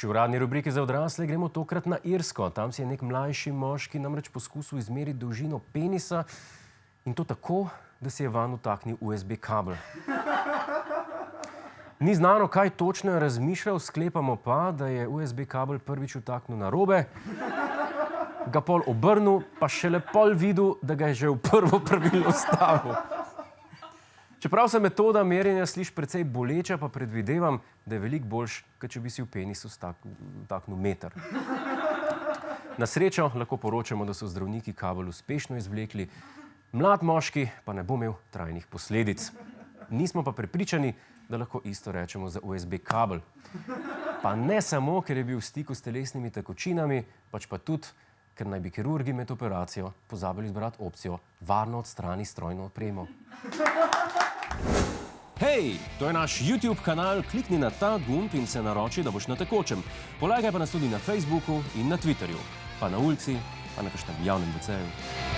naši uradni rubriki za odrasle gremo tokrat na Irsko. Tam si je nek mlajši moški namreč poskusil izmeriti dolžino penisa in to tako, da si je vanj vtaknil USB kabel. Ni znano, kaj točno je razmišljal, sklepamo pa, da je USB kabel prvič vtaknil narobe, ga pol obrnil, pa šele pol videl, da ga je že v prvo pravilno vstavil. Čeprav se metoda merjenja sliši precej boleča, pa predvidevam, da je veliko boljš, kot če bi si v penis vtaknil meter. Na srečo lahko poročamo, da so zdravniki kabel uspešno izvlekli, mlad moški pa ne bo imel trajnih posledic. Nismo pa prepričani, da lahko isto rečemo za USB kabel. Pa ne samo, ker je bil v stiku s telesnimi tekočinami, pač pa tudi, ker naj bi kirurgi med operacijo pozabili izbrati opcijo varno odstrani strojno opremo. Hej, to je naš YouTube kanal, klikni na ta gumb in se naroči, da boš na tekočem. Polajkaj pa nas tudi na Facebooku in na Twitterju, pa na ulici, pa na kakšnem javnem WC-ju.